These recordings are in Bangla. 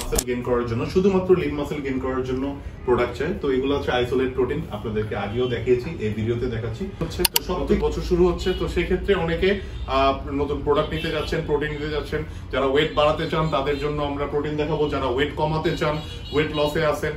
মাসল গেইন করার জন্য, শুধুমাত্র লিন মাসল গেইন করার জন্য প্রোডাক্ট চাই। তো এগুলো হচ্ছে আইসোলেট প্রোটিন, আপনাদেরকে আগেও দেখিয়েছি, এই ভিডিওতে দেখাচ্ছি। হচ্ছে তো সব বছর শুরু হচ্ছে, তো সেই ক্ষেত্রে অনেকে নতুন প্রোডাক্ট নিতে যাচ্ছেন, প্রোটিন নিতে যাচ্ছেন। যারা ওয়েট বাড়াতে চান তাদের জন্য আমরা প্রোটিন দেখাবো, যারা ওয়েট কমাতে চান, ওয়েট লসে আছেন,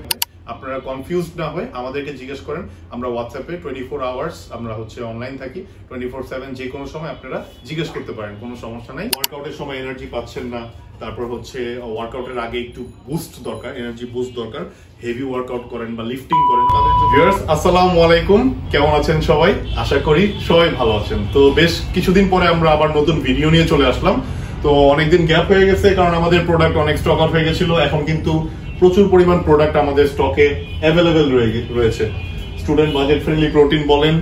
আপনারা কনফিউজড না হয় আমাদেরকে জিজ্ঞেস করেন। আমরা হোয়াটসঅ্যাপে 24 আওয়ার্স আমরা হচ্ছে অনলাইন থাকি, 24/7 যে কোনো সময় আপনারা জিজ্ঞেস করতে পারেন, কোনো সমস্যা নাই। ওয়ার্কআউটের সময় এনার্জি পাচ্ছেন না, তারপর হচ্ছে ওয়ার্কআউটের আগে একটু বুস্ট দরকার, এনার্জি বুস্ট দরকার, হেভি ওয়ার্কআউট করেন বা লিফটিং করেন তাদের জন্য। ভিউয়ার্স আসসালামু আলাইকুম, কেমন আছেন সবাই? আশা করি সবাই ভালো আছেন। তো বেশ কিছুদিন পরে আমরা আবার নতুন ভিডিও নিয়ে চলে আসলাম। তো অনেকদিন গ্যাপ হয়ে গেছে কারণ আমাদের প্রোডাক্ট অনেক স্টক আউট হয়ে গেছিল। এখন কিন্তু প্রচুর পরিমাণ প্রোডাক্ট আমাদের স্টকে অ্যাভেলেবেল রয়েছে। স্টুডেন্ট বাজেট ফ্রেন্ডলি প্রোটিন বলেন,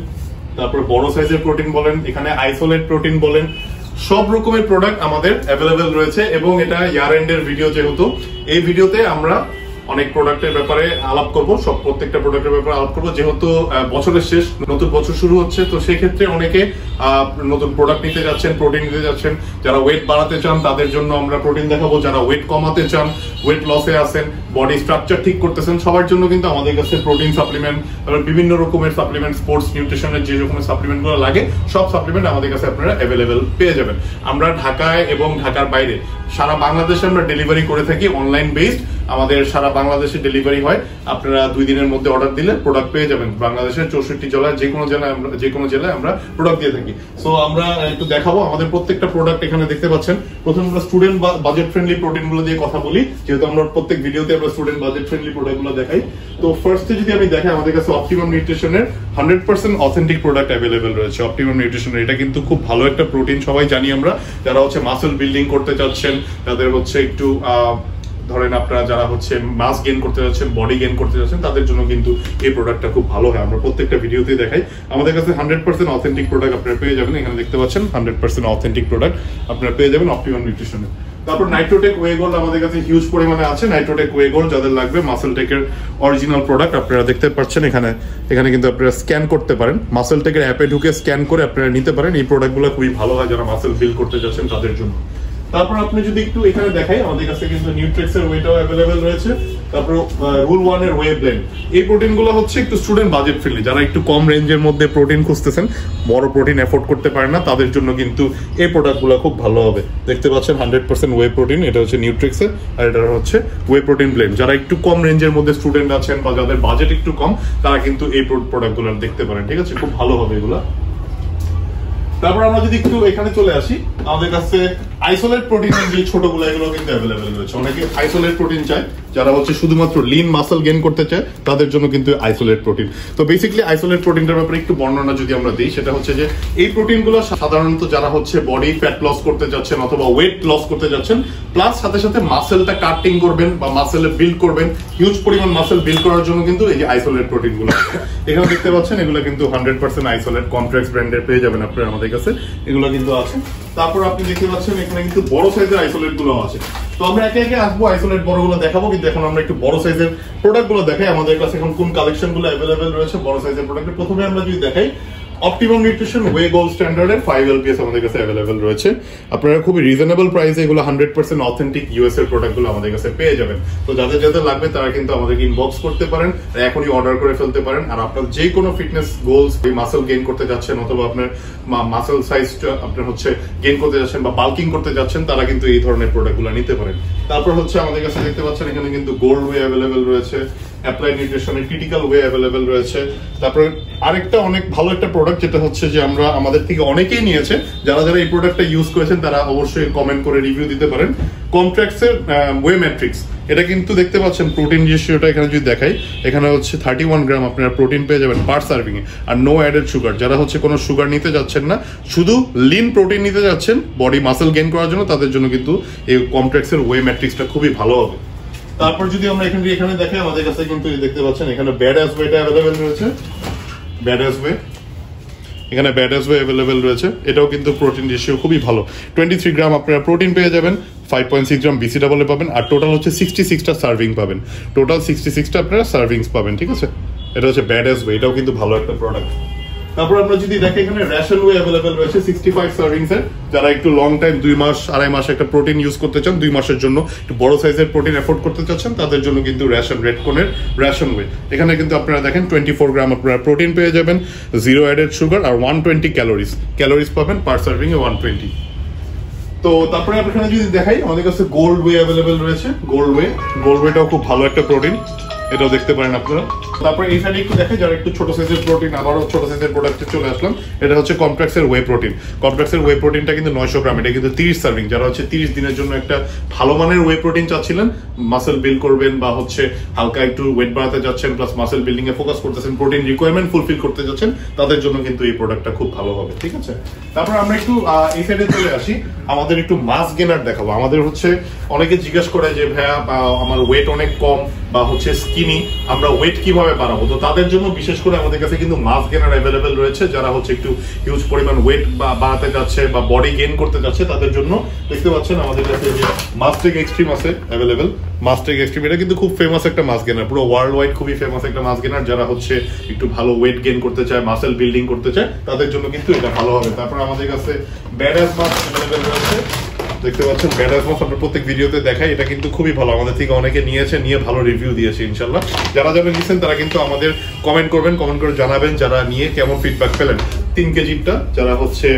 তারপর বড় সাইজের প্রোটিন বলেন, এখানে আইসোলেট প্রোটিন বলেন, সব রকমের প্রোডাক্ট আমাদের অ্যাভেলেবেল রয়েছে। এবং এটা ইয়ার এন্ডের ভিডিও, যেহেতু এই ভিডিওতে আমরা অনেক প্রোডাক্টের ব্যাপারে আলাপ করবো, প্রত্যেকটা প্রোডাক্টের ব্যাপারে আলাপ করবো। যেহেতু বছরের শেষ, নতুন বছর শুরু হচ্ছে, তো সেই ক্ষেত্রে অনেকে নতুন প্রোডাক্ট নিতে যাচ্ছেন, প্রোটিন নিতে যাচ্ছেন। যারা ওয়েট বাড়াতে চান তাদের জন্য আমরা প্রোটিন দেখাবো, যারা ওয়েট কমাতে চান, ওয়েট লসে আছেন, বডি স্ট্রাকচার ঠিক করতেছেন, সবার জন্য কিন্তু আমাদের কাছে প্রোটিন সাপ্লিমেন্ট, বিভিন্ন রকমের সাপ্লিমেন্ট, স্পোর্টস নিউট্রিশনের যে রকমের সাপ্লিমেন্ট গুলো লাগে সব সাপ্লিমেন্ট আমাদের কাছে আপনারা অ্যাভেলেবেল পেয়ে যাবেন। আমরা ঢাকায় এবং ঢাকার বাইরে সারা বাংলাদেশে আমরা ডেলিভারি করে থাকি, অনলাইন বেসড। আমাদের সারা বাংলাদেশে ডেলিভারি হয়, আপনারা 2 দিনের মধ্যে অর্ডার দিলে প্রোডাক্ট পেয়ে যাবেন। বাংলাদেশের 64 জেলায় যে কোনো জেলায় আমরা প্রোডাক্ট দিয়ে থাকি। সো আমরা একটু দেখাবো আমাদের প্রত্যেকটা প্রোডাক্ট। এখানে দেখতে পাচ্ছেন, প্রথমে আমরা স্টুডেন্ট বাজেট ফ্রেন্ডলি প্রোটিন গুলো দিয়ে কথা বলি, যেহেতু আমরা প্রত্যেক ভিডিওতে আমরা স্টুডেন্ট বাজেট ফ্রেন্ডলি প্রোডাক্ট গুলো দেখাই। তো ফার্স্টে যদি আমি দেখাই, আমাদের কাছে অপটিমাম নিউট্রিশনের 100% অথেন্টিক প্রোডাক্ট অ্যাভেলেবেল রয়েছে। অপটিমাম নিউট্রিশনের এটা কিন্তু খুব ভালো একটা প্রোটিন, সবাই জানি আমরা। যারা হচ্ছে মাসল বিল্ডিং করতে চাচ্ছেন, তাদের হচ্ছে একটু ধরেন আপনারা যারা হচ্ছে মাস গেইন করতে যাচ্ছেন, বডি গেইন করতে যাচ্ছেন, তাদের জন্য কিন্তু এই প্রোডাক্টটা খুব ভালো হয়। আমরা প্রত্যেকটা ভিডিওতে দেখাই। আমাদের কাছে 100% অথেন্টিক প্রোডাক্ট আপনারা পেয়ে যাবেন। এখানে দেখতে পাচ্ছেন 100% অথেন্টিক প্রোডাক্ট আপনারা পেয়ে যাবেন অপটিমাম নিউট্রিশনে। তারপর নাইট্রোটেক ওয়ে গোল্ড আমাদের কাছে হিউজ পরিমাণে আছে। নাইট্রোটেক ওয়ে গোল্ড যাদের লাগবে, মাসল টেকের অরিজিনাল প্রোডাক্ট আপনারা দেখতে পাচ্ছেন। এখানে কিন্তু আপনারা স্ক্যান করতে পারেন, মাসল টেকের অ্যাপে ঢুকে স্ক্যান করে আপনারা নিতে পারেন। এই প্রোডাক্টগুলো খুবই ভালো হয় যারা মাসল বিল্ড করতে যাচ্ছেন তাদের জন্য। তারপর আপনি যদি একটু এখানে দেখাই, আমাদের কাছে কিন্তু নিউট্রিক্স এর ওয়েটাও অ্যাভেলেবেল রয়েছে। তারপর রুল 1 এর ওয়ে ব্লেন্ড, এই প্রোটিন গুলো হচ্ছে একটু স্টুডেন্ট বাজেট ফ্রেন্ডলি। যারা একটু কম রেঞ্জের মধ্যে প্রোটিন খুঁজতেছেন, বড় প্রোটিন এফোর্ড করতে পারেন না, তাদের জন্য কিন্তু এই প্রোডাক্ট গুলো খুব ভালো হবে। দেখতে পাচ্ছেন 100% ওয়ে প্রোটিন, এটা হচ্ছে নিউট্রিক্স এর, আর এটা হচ্ছে ওয়ে প্রোটিন ব্লেন্ড। যারা একটু কম রেঞ্জের মধ্যে স্টুডেন্ট আছেন বা যাদের বাজেট একটু কম, তারা কিন্তু এই প্রোডাক্ট গুলো দেখতে পারেন। ঠিক আছে, খুব ভালো হবে এগুলা। তারপর আমরা যদি একটু এখানে চলে আসি, আমাদের কাছে আইসোলেট প্রোটিনের যে ছোটগুলো, এগুলো কিন্তু অ্যাভেলেবেল রয়েছে। অনেকে আইসোলেট প্রোটিন চায়, যারা হচ্ছে শুধুমাত্র লিন মাসল গেইন করতে চায়, তাদের জন্য কিন্তু আইসোলেট প্রোটিন। তো বেসিক্যালি আইসোলেট প্রোটিনটার ব্যাপারে একটু বর্ণনা যদি আমরা দিই, সেটা হচ্ছে যে এই প্রোটিনগুলো সাধারণত যারা হচ্ছে বডি ফ্যাট লস করতে যাচ্ছেন অথবা ওয়েট লস করতে যাচ্ছেন, প্লাস সাথে সাথে মাসেলটা কাটিং করবেন বা মাসেলে বিল্ড করবেন, হিউজ পরিমাণ মাসেল বিল্ড করার জন্য কিন্তু এই যে আইসোলেট প্রোটিনগুলো এখানে দেখতে পাচ্ছেন। এগুলো কিন্তু 100% আইসোলেট, কন্ট্রাক্ট ব্র্যান্ডের পেয়ে যাবেন আপনারা আমাদের কাছে, এগুলো কিন্তু আছে। তারপর আপনি দেখতে পাচ্ছেন এখানে কিন্তু বড় সাইজের আইসোলেট গুলো আছে। তো আমরা একে একে আসবো, আইসোলেট বড়গুলো দেখাবো, কিন্তু এখন আমরা একটু বড় সাইজের প্রোডাক্ট গুলো দেখাই। আমাদের কাছে এখন কোন কালেকশন গুলো অ্যাভেলেবেল রয়েছে বড় সাইজের প্রোডাক্ট। প্রথমে আমরা যদি দেখাই, অপটিমাম নিউট্রিশন ওয়ে গোল্ড স্ট্যান্ডার্ডের 5 LPS আমাদের কাছে অ্যাভেলেবেল রয়েছে। আপনারা খুবই রিজনেবল প্রাইসে এগুলো 100% অথেন্টিক ইউএস এর প্রোডাক্ট গুলো আমাদের কাছে পেয়ে যাবেন। তো যাদের যাদের লাগবে তারা কিন্তু আমাদেরকে ইনবক্স করতে পারেন, এখনই অর্ডার করে ফেলতে পারেন। আর আপনার যে কোনো ফিটনেস গোলস, মাসল গেইন করতে যাচ্ছেন অথবা আপনার মাসল সাইজ আপনার হচ্ছে গেইন করতে যাচ্ছেন বা বাল্কিং করতে যাচ্ছেন, তারা কিন্তু এই ধরনের প্রোডাক্ট গুলো নিতে পারেন। তারপর হচ্ছে আমাদের কাছে দেখতে পাচ্ছেন এখানে কিন্তু গোল্ড ওয়ে অ্যাভেলেবেল রয়েছে, অ্যাপ্লাইড নিউট্রিশনের ক্রিটিক্যাল ওয়ে অ্যাভেলেবেল রয়েছে। তারপর আরেকটা অনেক ভালো একটা প্রোডাক্ট, যেটা হচ্ছে যে আমরা আমাদের থেকে অনেকেই নিয়েছে, যারা যারা এই প্রোডাক্টটা ইউজ করেছেন তারা অবশ্যই কমেন্ট করে রিভিউ দিতে পারেন। কমট্রাক্স এর ওয়ে ম্যাট্রিক্স, এটা কিন্তু দেখতে পাচ্ছেন প্রোটিন রেশিওটা এখানে যদি দেখাই, এখানে হচ্ছে 31 গ্রাম আপনারা প্রোটিন পেয়ে যাবেন পার সার্ভিং এ, আর নো অ্যাডেড সুগার। যারা হচ্ছে কোনো সুগার নিতে যাচ্ছেন না, শুধু লিন প্রোটিন নিতে যাচ্ছেন বডি মাসল গেইন করার জন্য, তাদের জন্য কিন্তু এই কমট্রাক্স এর ওয়ে ম্যাট্রিক্সটা খুবই ভালো হবে। তারপর যদি আমরা এখানে দেখাই, আমাদের কাছে কিন্তু দেখতে পাচ্ছেন এখানে ব্যাডাস ওয়েটা অ্যাভেলেবেল রয়েছে। ব্যাডাস ওয়ে, এখানে ব্যাডাস ওয়ে অ্যাভেলেবেল রয়েছে। এটাও কিন্তু প্রোটিন রেশিও খুবই ভালো, 23 গ্রাম আপনারা প্রোটিন পেয়ে যাবেন, 5.6 গ্রাম বিসি ডাবল পাবেন, আর টোটাল হচ্ছে 66টা সার্ভিং পাবেন। টোটাল 66টা আপনারা সার্ভিংস পাবেন। ঠিক আছে, এটা হচ্ছে ব্যাডাস ওয়ে, এটাও কিন্তু ভালো একটা প্রোডাক্ট। তারপর আমরা যদি দেখি এখানে রেশন ওয়ে अवेलेबल রয়েছে 65 সার্ভিংস এর, যারা একটু লং টাইম 2 মাস 2.5 মাস একটা প্রোটিন ইউজ করতে চান, 2 মাসের জন্য একটু বড় সাইজের প্রোটিন এফোর্ড করতে চাচ্ছেন, তাদের জন্য কিন্তু রেশন রেডকনের রেশন ওয়ে। এখানে কিন্তু আপনারা দেখেন 24 গ্রাম আপনারা প্রোটিন পেয়ে যাবেন, 0 অ্যাডেড সুগার আর 120 ক্যালোরিজ পাবেন পার সার্ভিং এ 120। তো তারপরে আপনারা যদি দেখাই আমাদের কাছে গোল্ড ওয়ে अवेलेबल রয়েছে। গোল্ড ওয়েটাও খুব ভালো একটা প্রোটিন, এটাও দেখতে পারেন আপনারা। তারপরে এই সাইডে একটু দেখেন যারা একটু ছোট সাইজের প্রোটিন, আবারও ছোট সাইজের প্রোডাক্টে চলে আসলাম। এটা হচ্ছে কমপ্লেক্সের ওয়ে প্রোটিন। কমপ্লেক্সের ওয়ে প্রোটিনটা কিন্তু 900 গ্রাম, এটা কিন্তু 30 সার্ভিং। যারা হচ্ছে 30 দিনের জন্য একটা ভালো মানের ওয়ে প্রোটিন চাচ্ছিলেন, মাসেল বিল্ড করবেন বা হচ্ছে হালকা একটু ওয়েট বাড়াতে যাচ্ছেন প্লাস মাসেল বিল্ডিং এ ফোকাস করতেছেন, প্রোটিন রিকোয়ারমেন্ট ফুলফিল করতে যাচ্ছেন, তাদের জন্য কিন্তু এই প্রোডাক্টটা খুব ভালো হবে। ঠিক আছে, তারপর আমরা একটু এই সাইডে চলে আসি, আমাদের একটু মাস গেনার দেখাবো। আমাদের হচ্ছে অনেকে জিজ্ঞাসা করে যে ভাইয়া আমার ওয়েট অনেক কম বা হচ্ছে স্কিনি, আমরা ওয়েট কিভাবে বাড়াবো? তো তাদের জন্য বিশেষ করে আমাদের কাছে কিন্তু মাস গেনার अवेलेबल রয়েছে। যারা হচ্ছে একটু হিউজ পরিমাণ ওয়েট বাড়াতে যাচ্ছে বা বডি গেইন করতে যাচ্ছে, তাদের জন্য দেখতে পাচ্ছেন আমাদের কাছে যে মাস্টেক এক্সট্রিম আছে अवेलेबल। মাস্টেক এক্সট্রিম এটা কিন্তু খুব ফেমাস একটা মাস গেনার, পুরো ওয়ার্ল্ড ওয়াইড খুবই ফেমাস একটা মাস গেনার। যারা হচ্ছে একটু ভালো ওয়েট গেইন করতে চায়, মাসেল বিল্ডিং করতে চায়, তাদের জন্য কিন্তু এটা ভালো হবে। তারপর আমাদের কাছে ব্যাডাস মাস अवेलेबल রয়েছে, দেখতে পাচ্ছেন ব্যাডাস মাস। আমরা প্রত্যেক ভিডিওতে দেখাই, এটা কিন্তু খুবই ভালো, আমাদের থেকে অনেকে নিয়েছে, নিয়ে ভালো রিভিউ দিয়েছে ইনশাল্লাহ। যারা যারা নিয়েছেন তারা কিন্তু আমাদের কমেন্ট করবেন, কমেন্ট করে জানাবেন যারা নিয়ে কেমন ফিডব্যাক পেলেন। 3 কেজিটা যারা হচ্ছে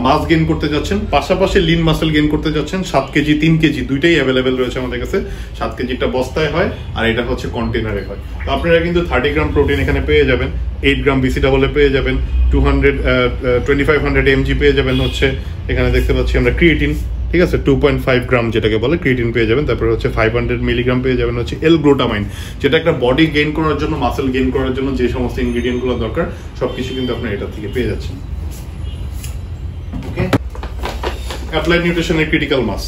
মাস গেইন করতে যাচ্ছেন, পাশাপাশি লিন মাসেল গেইন করতে যাচ্ছেন, 7 কেজি 3 কেজি দুইটাই अवेलेबल রয়েছে আমাদের কাছে। 7 কেজিটা বস্তায় হয় আর এটা হচ্ছে কন্টেনারে হয়। তো আপনারা কিন্তু 30 গ্রাম প্রোটিন এখানে পেয়ে যাবেন, 8 গ্রাম BCAA পেয়ে যাবেন, 2500 mg পেয়ে যাবেন হচ্ছে এখানে দেখতে পাচ্ছি আমরা ক্রিয়েটিন, ঠিক আছে 2.5 গ্রাম যেটাকে বলে ক্রিয়েটিন পেয়ে যাবেন। তারপরে হচ্ছে 500 মিলিগ্রাম পেয়ে যাবেন হচ্ছে L-গ্লুটামাইন, যেটা একটা বডি গেইন করার জন্য, মাসেল গেইন করার জন্য যে সমস্ত ইনগ্রেডিয়েন্ট গুলো দরকার সবকিছু কিন্তু আপনারা এটা থেকে পেয়ে যাচ্ছেন। ওকে, অ্যাপ্লাইড নিউট্রিশনের ক্রিটিক্যাল মাস,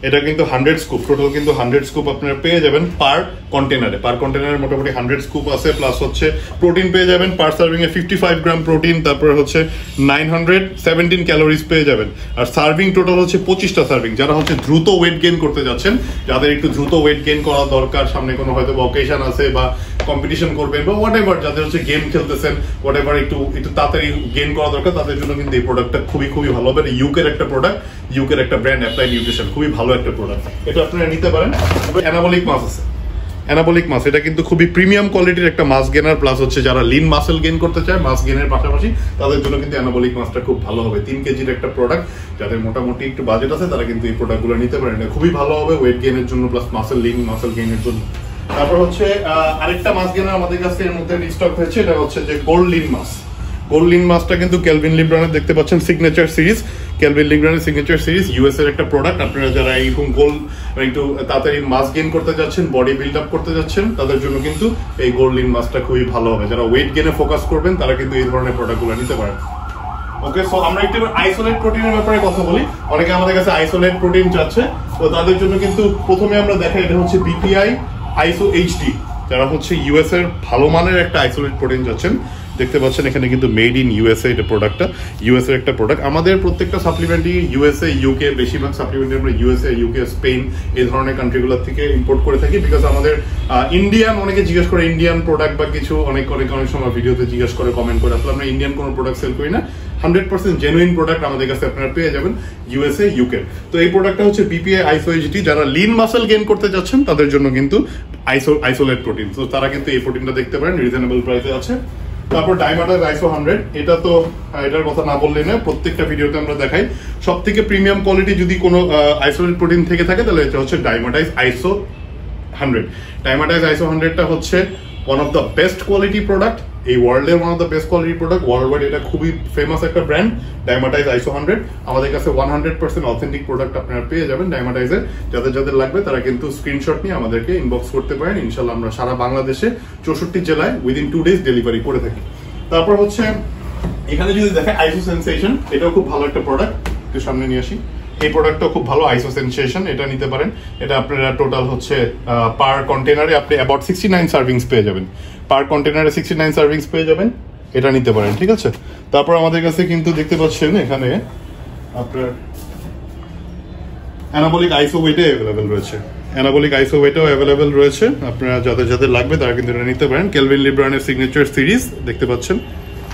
এটা কিন্তু 100 স্কুপ, টোটাল কিন্তু 100 স্কুপ আপনারা পেয়ে যাবেন পার কন্টেনারে। পার কন্টেনারে মোটামুটি 100 স্কুপ আছে, প্লাস হচ্ছে প্রোটিন পেয়ে যাবেন পার সার্ভিং এ 55 গ্রাম প্রোটিন, তারপরে হচ্ছে 917 ক্যালোরিজ পেয়ে যাবেন। আর সার্ভিং টোটাল হচ্ছে 25টা সার্ভিং। যারা হচ্ছে দ্রুত ওয়েট গেইন করতে যাচ্ছেন, যাদের একটু দ্রুত ওয়েট গেইন করা দরকার, সামনে কোনো হয়তো অকেশন আছে বা কম্পিটিশন করবেন বা হোয়াটএভার, যাদের হচ্ছে গেম খেলতেছেন, হোয়াটএভার একটু তাড়াতাড়ি গেইন করা দরকার, তাদের জন্য কিন্তু এই প্রোডাক্টটা খুবই ভালো হবে। ইউকের একটা প্রোডাক্ট, ইউকের একটা ব্র্যান্ড অ্যাপ্লাই নিউট্রিশন, খুবই ভালো একটা প্রোডাক্ট, এটা আপনারা নিতে পারেন। অ্যানাবলিক মাস আছে, অ্যানাবলিক মাস এটা কিন্তু খুবই প্রিমিয়াম কোয়ালিটির একটা মাস গেনার, প্লাস হচ্ছে যারা লিন মাসেল গেইন করতে চায় মাস গেনের পাশাপাশি, তাদের জন্য কিন্তু অ্যানাবলিক মাসটা খুব ভালো হবে। 3 কেজির একটা প্রোডাক্ট, যাদের মোটামুটি একটু বাজেট আছে তারা কিন্তু এই প্রোডাক্টগুলো নিতে পারেন, এটা খুবই ভালো হবে ওয়েট গেইনের জন্য প্লাস মাসেল গেইনের জন্য। তারপর হচ্ছে আরেকটা মাস গেনার আমাদের কাছে এর মধ্যে রিস্টক হয়েছে, এটা হচ্ছে যে গোল্ড লিন মাস। গোল্ড লিন মাসটা কিন্তু ক্যালভিন লিন ব্র্যান্ডের দেখতে পাচ্ছেন সিগনেচার সিরিজ, ক্যালভিন লিন ব্র্যান্ডের সিগনেচার সিরিজ, ইউএস এর একটা প্রোডাক্ট। আপনারা যারা এইরকম গোল্ড একটু তাড়াতাড়ি মাস গেইন করতে যাচ্ছেন, বডি বিল্ড আপ করতে যাচ্ছেন, তাদের জন্য কিন্তু এই গোল্ড লিন মাসটা খুবই ভালো হবে। যারা ওয়েট গেইনে ফোকাস করবেন তারা কিন্তু এই ধরনের প্রোডাক্টগুলো নিতে পারেন। ওকে, সো আমরা একটু আইসোলেট প্রোটিনের ব্যাপারে কথা বলি। অনেকে আমাদের কাছে আইসোলেট প্রোটিন চাচ্ছে, তো তাদের জন্য কিন্তু প্রথমে আমরা দেখাই, এটা হচ্ছে BPI আইসো HD। যারা হচ্ছে ইউএস এর ভালো মানের একটা আইসোলেট প্রোটিন যাচ্ছেন, দেখতে পাচ্ছেন এখানে কিন্তু মেড ইন ইউএসএ, এটা প্রোডাক্টটা ইউএসএ এর একটা প্রোডাক্ট। আমাদের প্রত্যেকটা সাপ্লিমেন্টই ইউএসএ, ইউকে, বেশিরভাগ সাপ্লিমেন্ট আমরা ইউএসএ, ইউকে, স্পেন এই ধরনের কান্ট্রিগুলোর থেকে ইম্পোর্ট করে থাকি। বিকজ আমাদের ইন্ডিয়ান, অনেকে জিজ্ঞেস করে ইন্ডিয়ান প্রোডাক্ট বা কিছু, অনেক সময় ভিডিওতে জিজ্ঞেস করে, কমেন্ট করে, আসলে আমরা ইন্ডিয়ান কোনো প্রোডাক্ট সেল করি না। 100% জেনুইন প্রোডাক্ট আমাদের কাছে আপনারা পেয়ে যাবেন ইউএসএ, ইউকে। তো এই প্রোডাক্টটা হচ্ছে BPI আইসো HD। যারা লিন মাসেল গেইন করতে যাচ্ছেন তাদের জন্য কিন্তু আইসোলেট প্রোটিন, তো তারা কিন্তু এই প্রোটিনটা দেখতে পারেন, রিজনেবল প্রাইসে আছে। তারপর ডাইমাটাইজ আইসো 100, এটা তো এটার কথা না বললেই না, প্রত্যেকটা ভিডিওতে আমরা দেখাই। সব থেকে প্রিমিয়াম কোয়ালিটি যদি কোনো আইসোলেট প্রোটিন থেকে থাকে তাহলে এটা হচ্ছে ডাইমাটাইজ আইসো 100। ডাইমাটাইজ আইসো 100টা হচ্ছে one of the best quality product, এই ওয়ার্ল্ডের one of the best quality product, world wide এটা খুবই ফেমাস একটা ব্র্যান্ড ডাইমাটাইজ আইসো 100। আমাদের কাছে 100% অথেন্টিক প্রোডাক্ট আপনারা পেয়ে যাবেন ডাইমাটাইজের। যাদের লাগবে তারা কিন্তু স্ক্রিনশট নিয়ে আমাদেরকে ইনবক্স করতে পারেন, ইনশাল্লাহ আমরা সারা বাংলাদেশে 64 জেলায় উইদিন 2 ডেজ ডেলিভারি করে থাকি। তারপর হচ্ছে এখানে যদি দেখেন আইসো সেনসেশন, এটাও খুব ভালো একটা প্রোডাক্ট, একটু সামনে নিয়ে আসি। এই প্রোডাক্টটা খুব ভালো, আইসো সেনসেশন, এটা নিতে পারেন। এটা আপনারা টোটাল হচ্ছে পার কন্টেনারে আপনি অ্যাবাউট 69 সার্ভিংস পেয়ে যাবেন, পার কন্টেনারে 69 সার্ভিংস পেয়ে যাবেন, এটা নিতে পারেন, ঠিক আছে। তারপর আমাদের কাছে কিন্তু দেখতে পাচ্ছেন এখানে আপনার অ্যানাবলিক আইসো ওয়েটে অ্যাভেলেবেল রয়েছে, অ্যানাবলিক আইসো ওয়েটও অ্যাভেলেবেল রয়েছে। আপনারা যাদের লাগবে তারা কিন্তু এটা নিতে পারেন। ক্যালভিন লিন ব্র্যান্ডের সিগনেচার সিরিজ দেখতে পাচ্ছেন,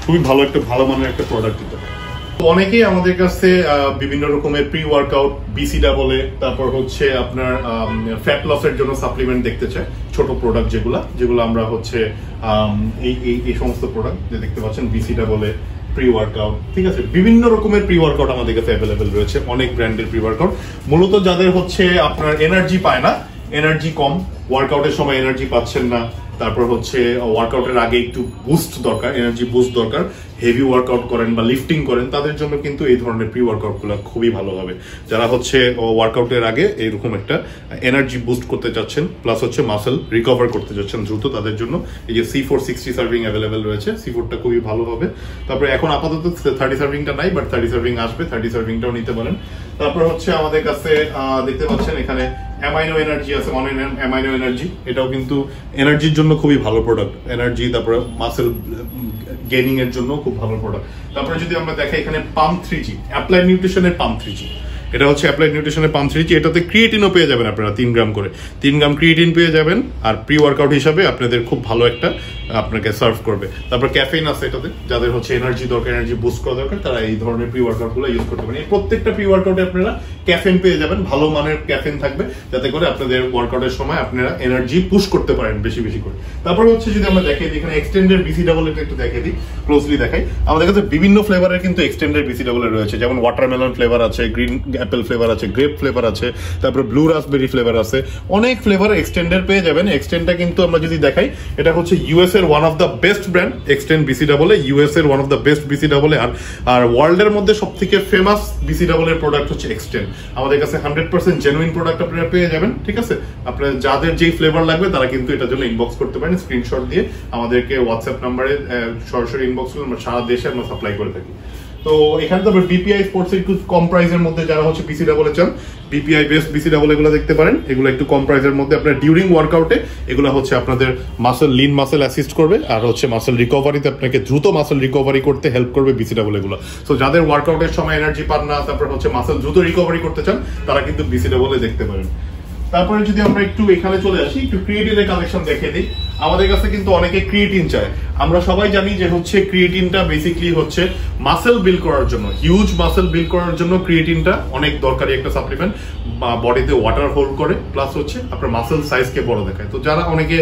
খুবই ভালো মানের একটা প্রোডাক্ট এটা। অনেকেই আমাদের কাছে বিভিন্ন রকমের প্রি ওয়ার্কআউট বিসি ডাবলে, তারপর হচ্ছে আপনার ফ্যাট লসের জন্য সাপ্লিমেন্ট দেখতে চায়, ছোট প্রোডাক্ট যেগুলো আমরা হচ্ছে এই সমস্ত প্রোডাক্ট যে দেখতে পাচ্ছেন বিসি ডাবলে প্রি ওয়ার্কআউট, ঠিক আছে, বিভিন্ন রকমের প্রি ওয়ার্কআউট আমাদের কাছে অ্যাভেলেবেল রয়েছে, অনেক ব্র্যান্ডের প্রি ওয়ার্কআউট। মূলত যাদের হচ্ছে আপনার এনার্জি পায় না, এনার্জি কম, ওয়ার্কআউটের সময় এনার্জি পাচ্ছেন না, তারপর হচ্ছে ওয়ার্কআউটের আগে একটু বুস্ট দরকার, এনার্জি বুস্ট দরকার, হেভি ওয়ার্কআউট করেন বা লিফটিং করেন, তাদের জন্য কিন্তু এই ধরনের প্রি ওয়ার্কআউটগুলো খুবই ভালো হবে। যারা হচ্ছে ওয়ার্কআউটের আগে এইরকম একটা এনার্জি বুস্ট করতে চাচ্ছেন, প্লাস হচ্ছে মাসেল রিকভার করতে চাচ্ছেন দ্রুত, তাদের জন্য এই যে C4 60 সার্ভিং অ্যাভেলেবেল রয়েছে, C4টা খুবই ভালো হবে। তারপরে এখন আপাতত 30 সার্ভিংটা নাই, বাট 30 সার্ভিং আসবে, 30 সার্ভিংটাও নিতে পারেন। তারপর হচ্ছে আমাদের কাছে দেখতে পাচ্ছেন এখানে অ্যামাইনো এনার্জি আছে, অ্যামাইনো এনার্জি, এটাও কিন্তু এনার্জির জন্য খুবই ভালো প্রোডাক্ট, এনার্জি তারপরে মাসেল গেইনিং এর জন্য খুব ভালো প্রোডাক্ট। তারপরে যদি আমরা দেখি এখানে pump 3G, applied নিউট্রিশনের pump 3G, এটা হচ্ছে অ্যাপ্লাইড নিউট্রিশনের পাম্প 3G, এটাতে ক্রিয়েটিনও পেয়ে যাবেন আপনারা 3 গ্রাম করে, 3 গ্রাম ক্রিয়েটিন পেয়ে যাবেন, আর প্রি ওয়ার্কআউট হিসাবে আপনাদের খুব ভালো একটা আপনাকে সার্ভ করবে। তারপর ক্যাফেইন আছে এটাতে, যাদের হচ্ছে এনার্জি দরকার, এনার্জি বুস্ট করা দরকার, তারা এই ধরনের প্রি ওয়ার্কআউটগুলো ইউজ করতে পারেন। এই প্রত্যেকটা প্রি ওয়ার্কআউটে আপনারা ক্যাফেইন পেয়ে যাবেন, ভালো মানের ক্যাফেইন থাকবে, যাতে করে আপনাদের ওয়ার্কআউটের সময় আপনারা এনার্জি পুশ করতে পারেন বেশি বেশি করে। তারপর হচ্ছে যদি আমরা দেখাই দিই এখানে এক্সটেন্ডেড বিসি ডাবল, এটা একটু দেখাই দিই, ক্লোজলি দেখাই। আমাদের কাছে বিভিন্ন ফ্লেভারের কিন্তু এক্সটেন্ডেড বিসি ডাবল রয়েছে, যেমন ওয়াটারমেলন ফ্লেভার আছে, গ্রিন অ্যাপেল ফ্লেভার আছে, গ্রেপ ফ্লেভার আছে, তারপর ব্লু রাসবেরি ফ্লেভার আছে, অনেক ফ্লেভার এক্সটেন্ডেড পেয়ে যাবেন। এক্সটেন্ডটা কিন্তু আমরা যদি দেখাই, এটা হচ্ছে ইউএস এর one of the best brand, Xtend BC double, US এর one of the best BC double, আর ওয়ার্ল্ডের মধ্যে সবথেকে ফেমাস বিসি ডাবল এর প্রোডাক্ট হচ্ছে এক্সটেন্ড। আমাদের কাছে 100% জেনুইন প্রোডাক্ট আপনারা পেয়ে যাবেন, ঠিক আছে। আপনারা যাদের যেই ফ্লেভার লাগবে তারা কিন্তু এটার জন্য ইনবক্স করতে পারেন, স্ক্রিনশট দিয়ে আমাদেরকে হোয়াটসঅ্যাপ নাম্বারে সরাসরি ইনবক্স করলে আমরা সারা দেশে আমরা সাপ্লাই করে থাকি। তো এখানে তো বিপিআই স্পোর্টস একটু কম প্রাইসের মধ্যে যারা হচ্ছে বিসি ডাবল চান, বিপিআই বেস্ট বিসি ডাবল এগুলো দেখতে পারেন, এগুলো একটু কম প্রাইসের মধ্যে আপনার ডিউরিং ওয়ার্কআউটে এগুলো হচ্ছে আপনাদের মাসেল লিন মাসেল অ্যাসিস্ট করবে, আর হচ্ছে মাসেল রিকভারিতে আপনাকে দ্রুত মাসেল রিকভারি করতে হেল্প করবে বিসি ডাবল এগুলো। সো যাদের ওয়ার্কআউটের সময় এনার্জি পান না, তারপর হচ্ছে মাসেল দ্রুত রিকভারি করতে চান, তারা কিন্তু বিসি ডাবলে দেখতে পারেন। তারপরে যদি আমরা একটু এখানে চলে আসি, একটু ক্রিয়েটিনের কালেকশন দেখে দিই। আমাদের কাছে কিন্তু অনেকে ক্রিয়েটিন চায়, আমরা সবাই জানি যে হচ্ছে ক্রিয়েটিনটা বেসিক্যালি হচ্ছে মাসেল বিল্ড করার জন্য, হিউজ মাসেল বিল্ড করার জন্য ক্রিয়েটিনটা অনেক দরকারি একটা সাপ্লিমেন্ট, বডিতে ওয়াটার হোল্ড করে, প্লাস হচ্ছে আপনার মাসেল সাইজকে বড় দেখায়। তো যারা অনেকে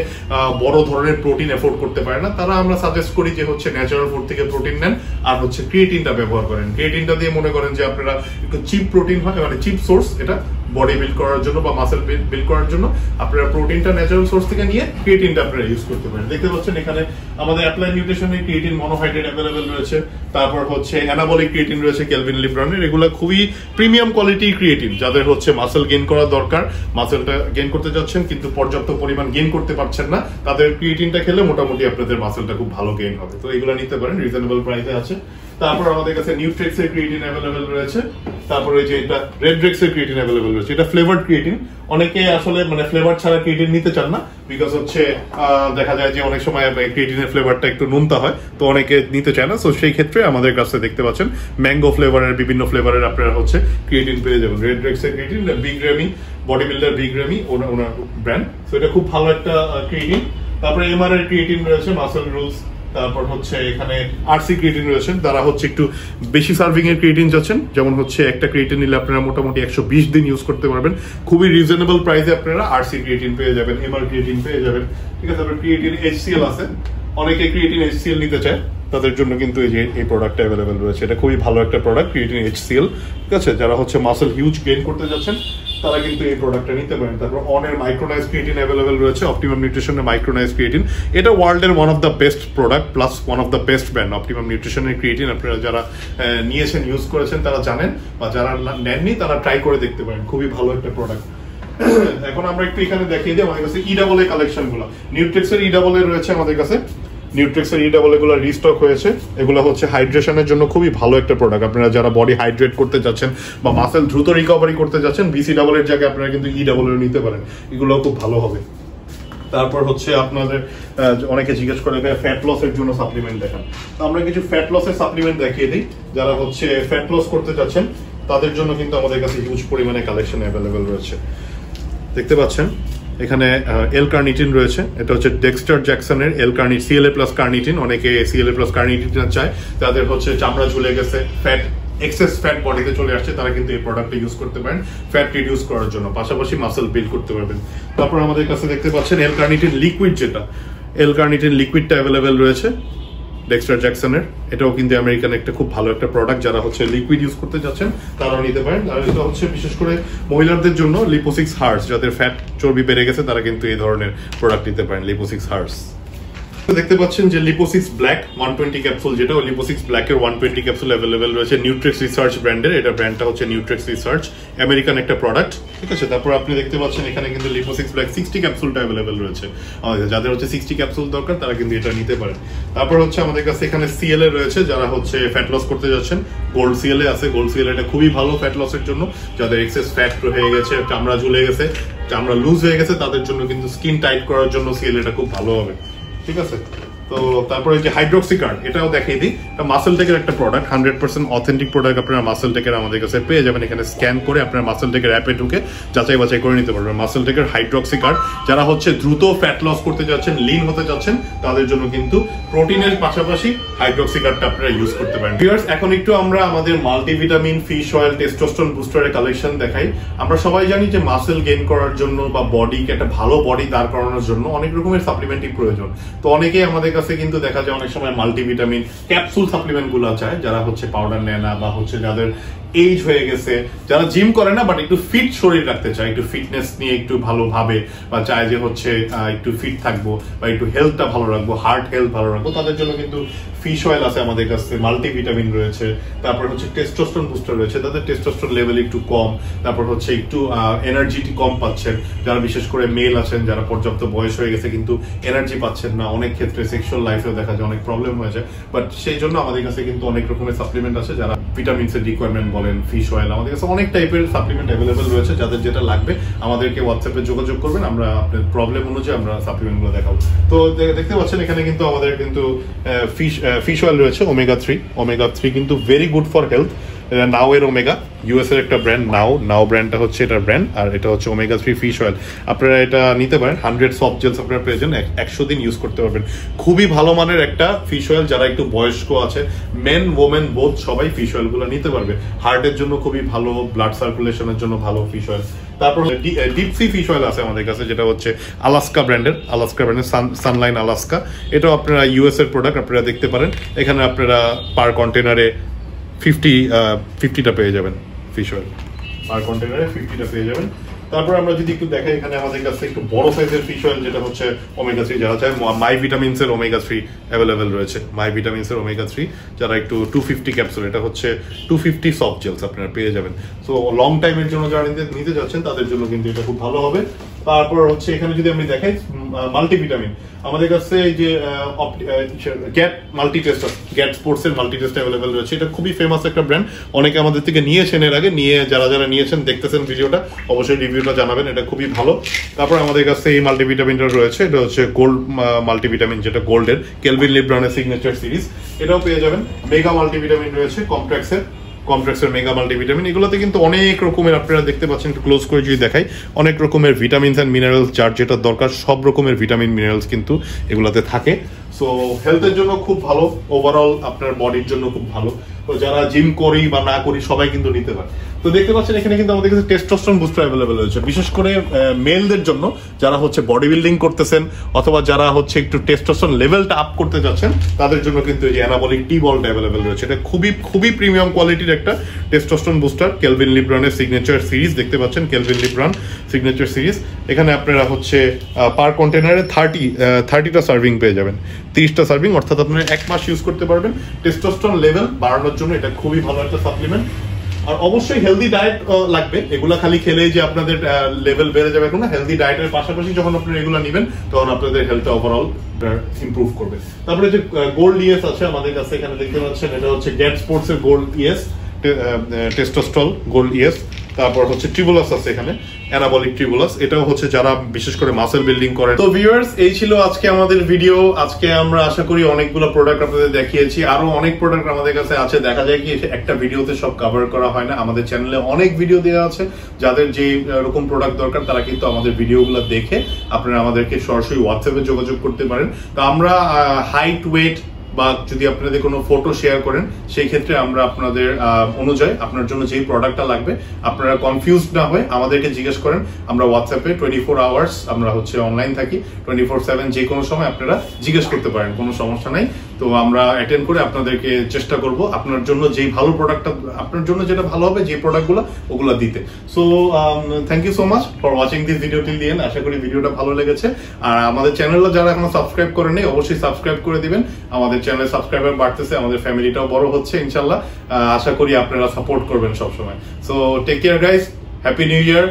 বড় ধরনের প্রোটিন এফোর্ড করতে পারে না, তারা আমরা সাজেস্ট করি যে হচ্ছে ন্যাচারাল ফুড থেকে প্রোটিন নেন, আর হচ্ছে ক্রিয়েটিনটা ব্যবহার করেন। ক্রিয়েটিনটা দিয়ে মনে করেন যে আপনারা একটু চিপ প্রোটিন হয়, মানে চিপ সোর্স, এটা বডি বিল্ড করার জন্য বা মাসেল বিল্ড করার জন্য আপনারা প্রোটিনটা ন্যাচারাল সোর্স থেকে নিয়ে ক্রিয়েটিনটা আপনারা ইউজ করতে পারেন। দেখতে পাচ্ছেন এখানে আমাদের অ্যাপ্লাইড নিউট্রিশনের ক্রিয়েটিন মনোহাইড্রেট অ্যাভেলেবেল রয়েছে, তারপর হচ্ছে অ্যানাবলিক ক্রিয়েটিন রয়েছে কেলভিন লিব্রনের, এগুলো খুবই প্রিমিয়াম কোয়ালিটির ক্রিয়েটিন, যাদের হচ্ছে মাসেল গেইন করা দরকার, মাসেলটা গেইন করতে যাচ্ছেন কিন্তু পর্যাপ্ত পরিমাণ গেইন করতে পারছেন না, তাদের ক্রিয়েটিনটা খেলে মোটামুটি আপনাদের মাসেলটা খুব ভালো গেইন হবে। তো এগুলো নিতে পারেন, রিজনেবল প্রাইসে আছে। তারপর আমাদের কাছে নিউট্রেক্স এর ক্রিয়েটিন অ্যাভেলেবেল রয়েছে, তারপর ওই যে এটা রেড্রেক্স এর ক্রিয়েটিন অ্যাভেলেবেল রয়েছে, এটা ফ্লেভারড ক্রিয়েটিন। অনেকে আসলে মানে ফ্লেভার ছাড়া ক্রিয়েটিন নিতে চান না, বিকজ হচ্ছে দেখা যায় যে অনেক সময় ক্রিয়েটিনের ফ্লেভারটা একটু নুনতা হয়, তো অনেকে নিতে চায় না। সো সেই ক্ষেত্রে আমাদের কাছে দেখতে পাচ্ছেন ম্যাঙ্গো ফ্লেভারের, বিভিন্ন ফ্লেভারের আপনারা হচ্ছে ক্রিয়েটিন পেয়ে যাবেন। রেড্রেক্স এর creatine, big Ramy body builder, big Ramy ওনার ব্র্যান্ড, সো এটা খুব ভালো একটা ক্রিয়েটিন। তারপরে এমআর এর ক্রিয়েটিন রয়েছে, মাসেল রুলস, তারপর হচ্ছে এখানে আরসি ক্রিয়েটিন রয়েছে, তারা হচ্ছে একটু বেশি সার্ভিং এর ক্রিয়েটিন যাচ্ছেন, যেমন হচ্ছে একটা ক্রিয়েটিন নিলে আপনারা মোটামুটি 120 দিন ইউজ করতে পারবেন, খুবই রিজনেবল প্রাইসে আপনারা আরসি ক্রিয়েটিন পেয়ে যাবেন, এমআর ক্রিয়েটিন পেয়ে যাবেন, ঠিক আছে। তারপর ক্রিয়েটিন এইচসিএল আছে, অনেকে ক্রিয়েটিন এইচসিএল নিতে চায়, তাদের জন্য কিন্তু এই প্রোডাক্টটা অ্যাভেলেবেল রয়েছে, এটা খুবই ভালো একটা প্রোডাক্ট ক্রিয়েটিন এইচসিএল, ঠিক আছে। যারা হচ্ছে মাসেল হিউজ গেইন করতে যাচ্ছেন তারা কিন্তু এই প্রোডাক্টটা নিতে পারেন। তারপর অনের মাইক্রোনাইজ ক্রিয়েটিন অ্যাভেলেবেল রয়েছে, অপটিমাম নিউট্রিশনের মাইক্রোনাইজ ক্রিয়েটিন, এটা ওয়ার্ল্ডের one of the best product plus one of the best brand. Optimum নিউট্রিশনের ক্রিয়েটিন আপনারা যারা নিয়েছেন, ইউজ করেছেন, তারা জানেন, বা যারা নেননি তারা ট্রাই করে দেখতে পারেন, খুবই ভালো একটা প্রোডাক্ট। এখন আমরা একটু এখানে দেখিয়ে দিই আমাদের কাছে ইডাবল এর কালেকশন গুলো। নিউট্রিক্সের ইডাবল এর রয়েছে আমাদের কাছে, নিউট্রিক্সের ইডাবল এগুলো রিস্টক হয়েছে, এগুলো হচ্ছে হাইড্রেশনের জন্য খুবই ভালো একটা প্রোডাক্ট। আপনারা যারা বডি হাইড্রেট করতে যাচ্ছেন বা মাসেল দ্রুত রিকভারি করতে যাচ্ছেন, বিসি ডাবল এর জায়গায় আপনারা কিন্তু ইডাবল এর নিতে পারেন, এগুলো খুব ভালো হবে। তারপর হচ্ছে আপনাদের অনেকে জিজ্ঞেস করে ফ্যাট লসের জন্য সাপ্লিমেন্ট দেখান, তো আমরা কিছু ফ্যাট লসের সাপ্লিমেন্ট দেখিয়ে দিই। যারা হচ্ছে ফ্যাট লস করতে যাচ্ছেন তাদের জন্য কিন্তু আমাদের কাছে হিউজ পরিমাণে কালেকশন অ্যাভেলেবেল রয়েছে। দেখতে পাচ্ছেন এখানে এল কার্নিটিন রয়েছে, এটা হচ্ছে ডেক্সটার জ্যাকসনের এল কার্নিটিন, সিএলএ প্লাস কার্নিটিন। অনেকে সিএলএ প্লাস কার্নিটিন চায়, তাদের হচ্ছে চামড়া ঝুলে গেছে, ফ্যাট এক্সেস ফ্যাট বডিতে চলে আসছে, তারা কিন্তু এই প্রোডাক্টটা ইউজ করতে পারেন ফ্যাট রিডিউস করার জন্য, পাশাপাশি মাসল বিল্ড করতে পারবেন। তারপর আমাদের কাছে দেখতে পাচ্ছেন এল কার্নিটিন লিকুইড, যেটা এল কার্নিটিন লিকুইডটা অ্যাভেলেবেল রয়েছে ডেক্সটার জ্যাকসনের। এটাও কিন্তু আমেরিকান একটা খুব ভালো একটা প্রোডাক্ট, যারা হচ্ছে লিকুইড ইউজ করতে যাচ্ছেন তারাও নিতে পারেন। আর এটা হচ্ছে বিশেষ করে মহিলাদের জন্য লিপোসিক্স হার্টস, যাদের ফ্যাট চর্বি বেড়ে গেছে তারা কিন্তু এই ধরনের প্রোডাক্ট নিতে পারেন, লিপোসিক্স হার্টস। দেখতে পাচ্ছেন যে লিপোসিক্স ব্ল্যাক 120 ক্যাপসুল, যেটা লিপোসিক্স ব্ল্যাকের 120 ক্যাপসুল অ্যাভেলেবেল রয়েছে নিউট্রেক্স রিসার্চ ব্র্যান্ডের। এটা ব্র্যান্ডটা হচ্ছে নিউট্রেক্স রিসার্চ, আমেরিকান একটা প্রোডাক্ট, ঠিক আছে। তারপর আপনি দেখতে পাচ্ছেন এখানে কিন্তু লিপোসিক্স ব্ল্যাক 60 ক্যাপসুলটা অ্যাভেলেবেল রয়েছে, যাদের হচ্ছে 60 ক্যাপসুল দরকার তারা কিন্তু এটা নিতে পারেন। তারপর হচ্ছে আমাদের কাছে এখানে সিএলএ রয়েছে, যারা হচ্ছে ফ্যাট লস করতে যাচ্ছেন, গোল্ড সিএলএ আছে। গোল্ড সিএলএ এটা খুবই ভালো ফ্যাট লসের জন্য, যাদের এক্সেস ফ্যাট হয়ে গেছে, চামড়া ঝুলে গেছে, চামড়া লুজ হয়ে গেছে, তাদের জন্য কিন্তু স্কিন টাইট করার জন্য সিএলএটা খুব ভালো হবে, ঠিক আছে। তো তারপরে যে হাইড্রোক্সিকার্ড, এটাও দেখিয়ে দিই, এটা মাসেল টেকের একটা প্রোডাক্ট, 100% অথেন্টিক প্রোডাক্ট। আপনারা মাসেল টেকের আমাদের কাছে পেয়ে যাবেন, এখানে স্ক্যান করে আপনারা মাসেল টেকের অ্যাপে ঢুকে যাচাই বাছাই করে নিতে পারবেন। মাসেল টেকের হাইড্রোক্সিকার্ড, যারা হচ্ছে দ্রুত ফ্যাট লস করতে যাচ্ছেন, লিন হতে যাচ্ছেন, তাদের জন্য কিন্তু প্রোটিনের পাশাপাশি হাইড্রোক্সিকার্ডটা আপনারা ইউজ করতে পারেন। ভিউয়ার্স, এখন একটু আমরা আমাদের মাল্টিভিটামিন, ফিশ অয়েল, টেস্টোস্টেরন বুস্টারের কালেকশন দেখাই। আমরা সবাই জানি যে মাসেল গেইন করার জন্য বা বডিকে একটা ভালো বডি দাঁড় করানোর জন্য অনেক রকমের সাপ্লিমেন্টই প্রয়োজন। তো অনেকেই আমাদের কাছে কিন্তু দেখা যায় অনেক সময় মাল্টিভিটামিন ক্যাপসুল সাপ্লিমেন্ট গুলো চায়, যারা হচ্ছে পাউডার নেয় না, বা হচ্ছে যাদের এজ হয়ে গেছে, যারা জিম করে না বাট একটু ফিট শরীর রাখতে চায়, একটু ফিটনেস নিয়ে একটু ভালো ভাবে, বা চায় যে হচ্ছে একটু ফিট থাকবো বা একটু হেলথটা ভালো রাখবো, হার্ট হেলথ ভালো রাখবো, তাদের জন্য কিন্তু ফিশ অয়েল আছে আমাদের কাছে, মাল্টিভিটামিন রয়েছে, তারপর হচ্ছে টেস্টোস্টেরন বুস্টার রয়েছে, তাদের টেস্টোস্টেরন লেভেল একটু কম, তারপর হচ্ছে একটু এনার্জি কম পাচ্ছেন, যারা বিশেষ করে মেল আছেন, যারা পর্যাপ্ত বয়স হয়ে গেছে কিন্তু এনার্জি পাচ্ছেন না, অনেক ক্ষেত্রে সেক্সুয়াল লাইফেও দেখা যায় অনেক প্রবলেম হয়ে যায়, বাট সেই জন্য আমাদের কাছে কিন্তু অনেক রকমের সাপ্লিমেন্ট আছে, যারা ভিটামিনস এর রিকোয়ারমেন্ট বলেন, ফিশ অয়েল, আমাদের কাছে অনেক টাইপের সাপ্লিমেন্ট অ্যাভেলেবেল রয়েছে। যাদের যেটা লাগবে আমাদেরকে হোয়াটসঅ্যাপে যোগাযোগ করবেন, আমরা আপনার প্রবলেম অনুযায়ী আমরা সাপ্লিমেন্ট গুলো দেখাবো। তো দেখতে পাচ্ছেন এখানে কিন্তু আমাদের কিন্তু ফিশ অয়েল রয়েছে ওমেগা 3 কিন্তু ভেরি গুড ফর হেলথ। নাও এর ওমেগা, ইউএস এর একটা ব্র্যান্ড, নাও ব্র্যান্ডটা হচ্ছে এটার ব্র্যান্ড, আর এটা হচ্ছে ওমেগা 3 ফিশ অয়েল। আপনারা এটা নিতে পারেন, 100 সফট জেলস আপনারা পেয়ে যান, 100 দিন ইউজ করতে পারবেন। খুবই ভালো মানের একটা ফিশ অয়েল, যারা একটু বয়স্ক আছে, মেন ওমেন বোথ সবাই ফিশ অয়েল গুলো নিতে পারবে। হার্টের জন্য খুবই ভালো, ব্লাড সার্কুলেশনের জন্য ভালো ফিশ অয়েল। তারপর ডিপ সি ফিশ অয়েল আছে আমাদের কাছে, যেটা হচ্ছে আলাস্কা ব্র্যান্ডের সানলাইন আলাস্কা। এটাও আপনারা ইউএস এর প্রোডাক্ট, আপনারা দেখতে পারেন। এখানে আপনারা পার কন্টেনারে 50টা পেয়ে যাবেন ফিশ অয়েল, পার কন্টেনারে 50টা পেয়ে যাবেন। তারপর আমরা যদি একটু দেখাই, এখানে আমাদের কাছে একটু বড় সাইজের ফিশ অয়েল, যেটা হচ্ছে ওমেগা 3, যারা চায় মাই ভিটামিনস এর ওমেগা 3 অ্যাভেলেবেল রয়েছে। মাই ভিটামিনস এর ওমেগা 3 যারা একটু 250 ক্যাপসুল, এটা হচ্ছে 250 সফট জেলস আপনারা পেয়ে যাবেন। সো লং টাইমের জন্য যারা নিতে যাচ্ছেন তাদের জন্য কিন্তু এটা খুব ভালো হবে। তারপর হচ্ছে এখানে যদি আমি দেখাই মাল্টিভিটামিন, আমাদের কাছে এই যে গ্যাট মাল্টিটেস্ট, গ্যাট স্পোর্টস এর মাল্টিটেস্ট অ্যাভেলেবেল রয়েছে। এটা খুবই ফেমাস একটা ব্র্যান্ড, অনেকে আমাদের থেকে নিয়েছেন এর আগে, যারা নিয়েছেন দেখতেছেন ভিডিওটা, অবশ্যই রিভিউটা জানাবেন, এটা খুবই ভালো। তারপর আমাদের কাছে এই মাল্টিভিটামিনটা রয়েছে, এটা হচ্ছে গোল্ড মাল্টিভিটামিন, যেটা গোল্ডের কেলভিন লিব্রানের সিগনেচার সিরিজ, এটাও পেয়ে যাবেন। মেগা মাল্টিভিটামিন রয়েছে কমপ্লেক্সের মেগা মাল্টিভিটামিন, এগুলোতে কিন্তু অনেক রকমের, আপনারা দেখতে পাচ্ছেন, একটু ক্লোজ করে যদি দেখাই, অনেক রকমের ভিটামিনস অ্যান্ড মিনারেলস, যার যেটা দরকার সব রকমের ভিটামিন মিনারেলস কিন্তু এগুলোতে থাকে। সো হেলথের জন্য খুব ভালো, ওভারঅল আপনার বডির জন্য খুব ভালো। তো যারা জিম করি বা না করি সবাই কিন্তু নিতে পারে। তো দেখতে পাচ্ছেন এখানে কিন্তু আমাদের কাছে টেস্টোস্টেরন বুস্টার অ্যাভেলেবেল রয়েছে, বিশেষ করে মেলদের জন্য, যারা হচ্ছে বডি বিল্ডিং করতেছেন অথবা যারা হচ্ছে একটু টেস্টোস্টেরন লেভেলটা আপ করতে যাচ্ছেন, তাদের জন্য কিন্তু এই অ্যানাবলিক টি বলটা অ্যাভেলেবেল রয়েছে। এটা খুবই প্রিমিয়াম কোয়ালিটির একটা টেস্টোস্টেরন বুস্টার, কেলভিন লিব্রানের সিগনেচার সিরিজ, দেখতে পাচ্ছেন কেলভিন লিব্রান সিগনেচার সিরিজ। এখানে আপনারা হচ্ছে পার কন্টেনারে 30টা সার্ভিং পেয়ে যাবেন, 30টা সার্ভিং, অর্থাৎ আপনারা 1 মাস ইউজ করতে পারবেন। টেস্টোস্টেরন লেভেল বাড়ানোর জন্য এটা খুবই ভালো একটা সাপ্লিমেন্ট। আর অবশ্যই হেলদি ডায়েট লাগবে, এগুলা খালি খেলেই যে আপনাদের লেভেল বেড়ে যাবে না, হেলদি ডায়েটের পাশাপাশি যখন আপনারা এগুলো নেবেন তখন আপনাদের হেলথটা ওভারঅল ইমপ্রুভ করবে। তারপরে যে গোল্ড ইএস আছে আমাদের কাছে, এখানে দেখতে পাচ্ছেন, এটা হচ্ছে গ্যাট স্পোর্টস এর gold ES testosterone gold ES, তারপর হচ্ছে ট্রিবুলাস আছে এখানে, অ্যানাবলিক ট্রিবুলাস, এটাও হচ্ছে যারা বিশেষ করে মাসেল বিল্ডিং করে। তো ভিউয়ার্স, এই ছিল আজকে আমাদের ভিডিও। আজকে আমরা আশা করি অনেকগুলো প্রোডাক্ট আপনাদের দেখিয়েছি, আরো অনেক প্রোডাক্ট আমাদের কাছে আছে। দেখা যায় কি একটা ভিডিওতে সব কভার করা হয় না, আমাদের চ্যানেলে অনেক ভিডিও দেওয়া আছে। যাদের যে রকম প্রোডাক্ট দরকার তারা কিন্তু আমাদের ভিডিওগুলো দেখে আপনারা আমাদেরকে সরাসরি হোয়াটসঅ্যাপে যোগাযোগ করতে পারেন। তো আমরা হাইট, ওয়েট বা যদি আপনাদের কোনো ফটো শেয়ার করেন সেই ক্ষেত্রে আমরা আপনাদের অনুযায়ী আপনার জন্য যেই প্রোডাক্টটা লাগবে আপনারা কনফিউজ না হয়ে আমাদেরকে জিজ্ঞেস করেন। আমরা হোয়াটসঅ্যাপে 24 আওয়ার্স আমরা হচ্ছে অনলাইন থাকি, 24/7 যে কোনো সময় আপনারা জিজ্ঞেস করতে পারেন, কোনো সমস্যা নাই। তো আমরা অ্যাটেন্ড করে আপনাদেরকে চেষ্টা করব আপনার জন্য যেই ভালো প্রোডাক্টটা, আপনার জন্য যেটা ভালো হবে যে প্রোডাক্টগুলো ওগুলো দিতে। So thank you so much for watching this video till the end. আশা করি ভিডিওটা ভালো লেগেছে। আর আমাদের চ্যানেলটা যারা এখনো সাবস্ক্রাইব করেনি অবশ্যই সাবস্ক্রাইব করে দিবেন। আমাদের চ্যানেলে সাবস্ক্রাইবার বাড়তেছে, আমাদের ফ্যামিলিটাও বড় হচ্ছে ইনশাআল্লাহ। আশা করি আপনারা সাপোর্ট করবেন সবসময়। So take care guys, happy new year.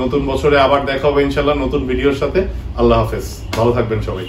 নতুন বছরে আবার দেখা হবে ইনশাআল্লাহ নতুন ভিডিওর সাথে। আল্লাহ হাফেজ, ভালো থাকবেন সবাই।